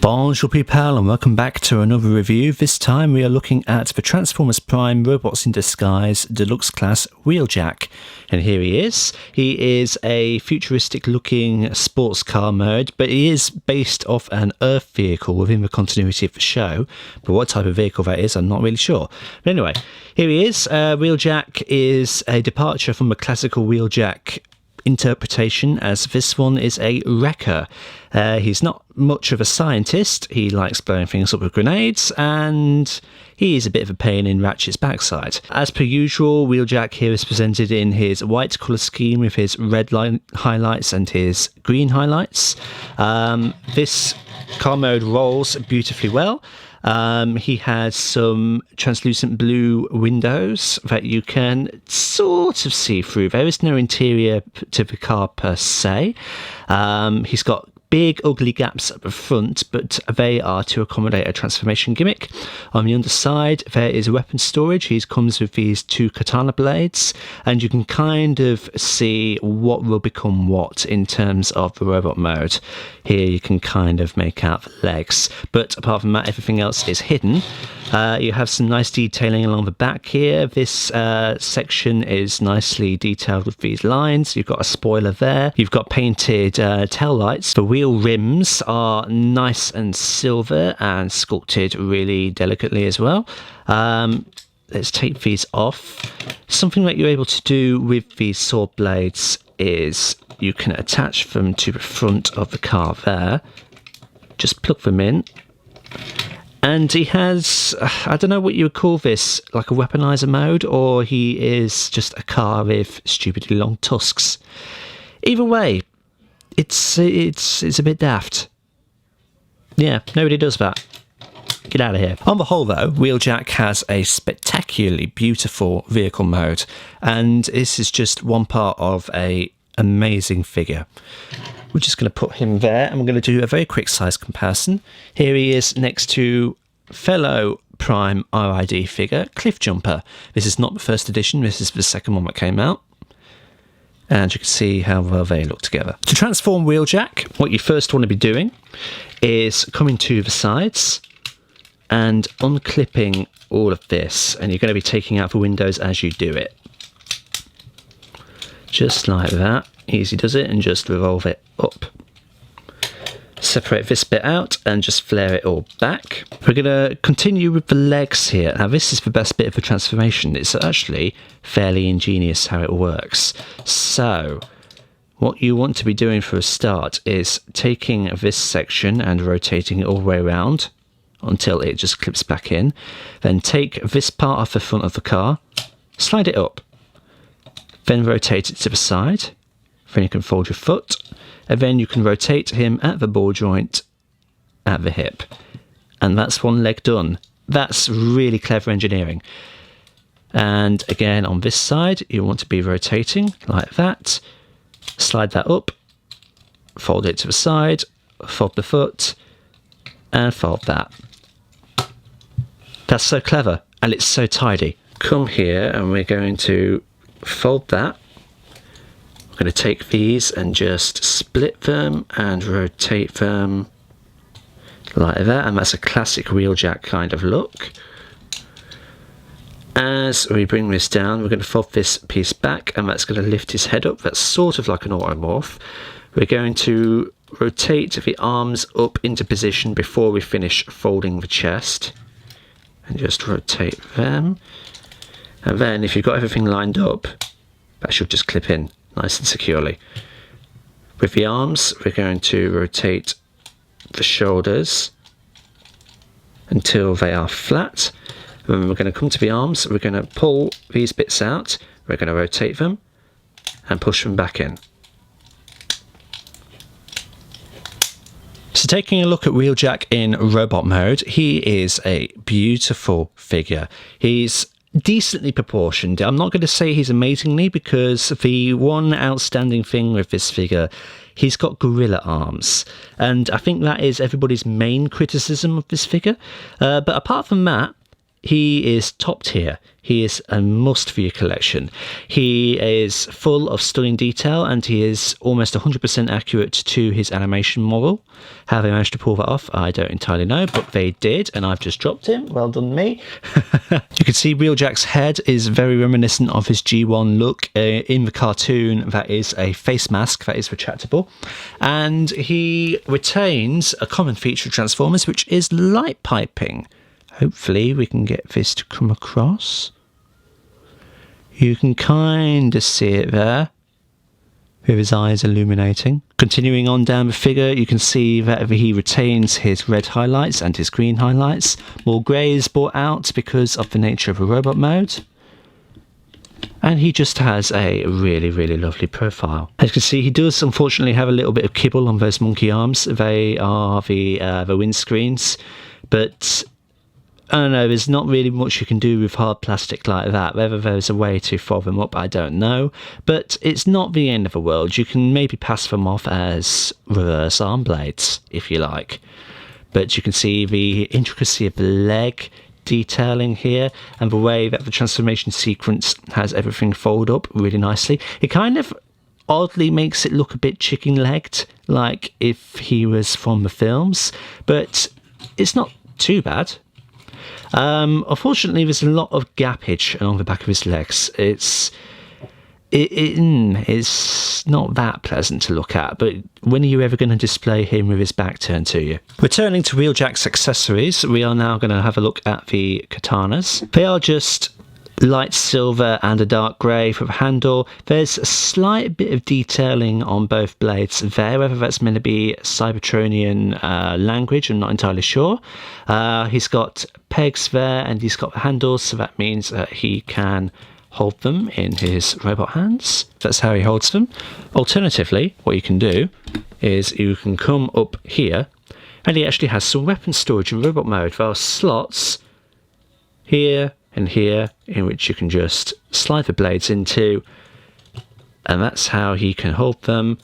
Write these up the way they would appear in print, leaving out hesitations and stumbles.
Bonjour people and welcome back to another review. This time we are looking at the Transformers Prime Robots in Disguise Deluxe Class Wheeljack. And here he is. He is a futuristic looking sports car mode, but he is based off an Earth vehicle within the continuity of the show. But what type of vehicle that is, I'm not really sure. But anyway, here he is. Wheeljack is a departure from the classical Wheeljack interpretation, as this one is a wrecker. He's not much of a scientist. He likes blowing things up with grenades, and he is a bit of a pain in Ratchet's backside. As per usual, Wheeljack here is presented in his white colour scheme with his red line highlights and his green highlights. This car mode rolls beautifully well. He has some translucent blue windows that you can sort of see through. There is no interior to the car per se. He's got big ugly gaps at the front, but they are to accommodate a transformation gimmick. On the underside there is weapon storage. He comes with these two katana blades, and you can kind of see what will become what in terms of the robot mode. Here you can kind of make out the legs, but apart from that everything else is hidden. You have some nice detailing along the back here. This section is nicely detailed with these lines. You've got a spoiler there. You've got painted tail lights. The wheel rims are nice and silver and sculpted really delicately as well. Let's take these off. Something that you're able to do with these sword blades is you can attach them to the front of the car there. Just plug them in. And he has, I don't know what you would call this, like a weaponizer mode, or he is just a car with stupidly long tusks. Either way, it's a bit daft. Yeah, nobody does that. Get out of here. On the whole though, Wheeljack has a spectacularly beautiful vehicle mode, and this is just one part of an amazing figure. We're just going to put him there, and we're going to do a very quick size comparison. Here he is next to fellow Prime RID figure, Cliffjumper. This is not the first edition, this is the second one that came out. And you can see how well they look together. To transform Wheeljack, what you first want to be doing is coming to the sides and unclipping all of this, and you're going to be taking out the windows as you do it. Just like that. Easy does it, and just revolve it up. Separate this bit out and just flare it all back. We're going to continue with the legs here. Now this is the best bit of the transformation. It's actually fairly ingenious how it works. So what you want to be doing for a start is taking this section and rotating it all the way around until it just clips back in. Then take this part off the front of the car, slide it up, then rotate it to the side. Then you can fold your foot, and then you can rotate him at the ball joint at the hip. And that's one leg done. That's really clever engineering. And again, on this side, you want to be rotating like that. Slide that up, fold it to the side, fold the foot, and fold that. That's so clever, and it's so tidy. Come here, and we're going to fold that. I'm going to take these and just split them and rotate them like that, and that's a classic Wheeljack kind of look. As we bring this down, we're going to fold this piece back, and that's going to lift his head up. That's sort of like an automorph. We're going to rotate the arms up into position before we finish folding the chest, and just rotate them. And then if you've got everything lined up, that should just clip in nice and securely. With the arms, we're going to rotate the shoulders until they are flat. And then we're going to come to the arms, we're going to pull these bits out, we're going to rotate them and push them back in. So taking a look at Wheeljack in robot mode, he is a beautiful figure. He's decently proportioned. I'm not going to say he's amazingly, because the one outstanding thing with this figure, he's got gorilla arms, and I think that is everybody's main criticism of this figure. But apart from that, he is top tier. He is a must for your collection. He is full of stunning detail, and he is almost 100% accurate to his animation model. How they managed to pull that off, I don't entirely know, but they did, and I've just dropped him. Well done, me. You can see Wheeljack's head is very reminiscent of his G1 look. In the cartoon, that is a face mask that is retractable, and he retains a common feature of Transformers, which is light piping. Hopefully we can get this to come across. You can kind of see it there, with his eyes illuminating. Continuing on down the figure, you can see that he retains his red highlights and his green highlights. More grey is brought out because of the nature of a robot mode. And he just has a really, really lovely profile. As you can see, he does unfortunately have a little bit of kibble on those monkey arms. They are the windscreens, but I don't know, there's not really much you can do with hard plastic like that. Whether there's a way to fold them up, I don't know. But it's not the end of the world. You can maybe pass them off as reverse arm blades, if you like. But you can see the intricacy of the leg detailing here, and the way that the transformation sequence has everything fold up really nicely. It kind of oddly makes it look a bit chicken-legged, like if he was from the films. But it's not too bad. Unfortunately, there's a lot of gappage along the back of his legs. It's not that pleasant to look at, but when are you ever going to display him with his back turned to you? Returning to Wheeljack's accessories, we are now going to have a look at the Katanas. They are just light silver and a dark grey for the handle. There's a slight bit of detailing on both blades there, whether that's meant to be Cybertronian language, I'm not entirely sure. He's got pegs there, and he's got the handles, so that means that he can hold them in his robot hands. That's how he holds them. Alternatively, what you can do is you can come up here, and he actually has some weapon storage in robot mode. There are slots here and here in which you can just slide the blades into, and that's how he can hold them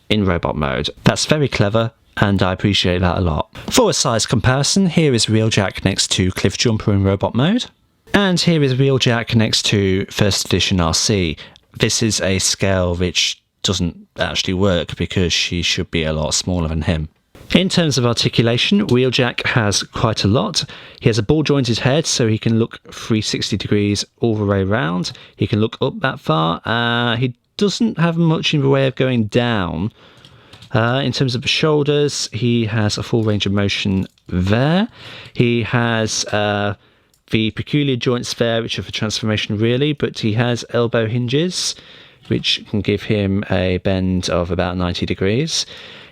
in robot mode. That's very clever, and I appreciate that a lot. For a size comparison, here is Wheeljack next to Cliffjumper in robot mode, and here is Wheeljack next to First Edition RC. This is a scale which doesn't actually work because she should be a lot smaller than him. In terms of articulation, Wheeljack has quite a lot. He has a ball-jointed head, so he can look 360 degrees all the way around. He can look up that far. He doesn't have much in the way of going down. In terms of the shoulders, he has a full range of motion there. He has the peculiar joints there, which are for transformation really, but he has elbow hinges, which can give him a bend of about 90 degrees.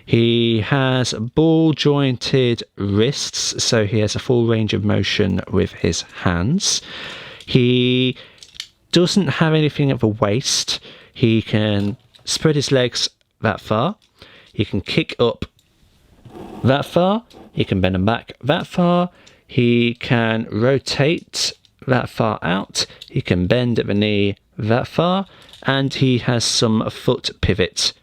He has ball-jointed wrists, so he has a full range of motion with his hands. He doesn't have anything at the waist. He can spread his legs that far. He can kick up that far. He can bend them back that far. He can rotate that far out. He can bend at the knee that far. And he has some foot pivot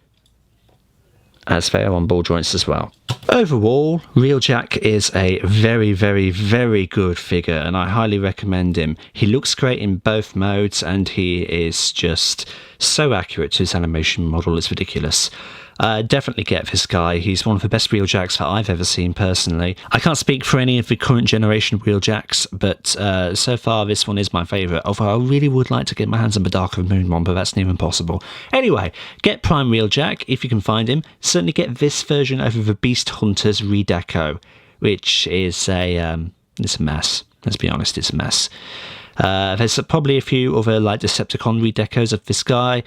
as they are on ball joints as well. Overall, Wheeljack is a very, very, very good figure, and I highly recommend him. He looks great in both modes, and he is just so accurate to his animation model, it's ridiculous. Definitely get this guy. He's one of the best Wheeljacks that I've ever seen personally. I can't speak for any of the current generation Wheeljacks, but so far this one is my favourite, although I really would like to get my hands on the Dark of the Moon one, but that's near impossible. Anyway, get Prime Wheeljack if you can find him. Certainly get this version over the Beast Hunters Redeco, which is it's a mess. Let's be honest, it's a mess. There's probably a few other like Decepticon redecos of this guy.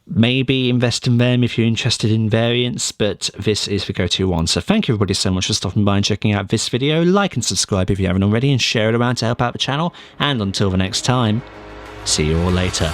Maybe invest in them if you're interested in variants, but this is the go-to one. So thank you everybody so much for stopping by and checking out this video. Like and subscribe if you haven't already, and share it around to help out the channel. And until the next time, see you all later.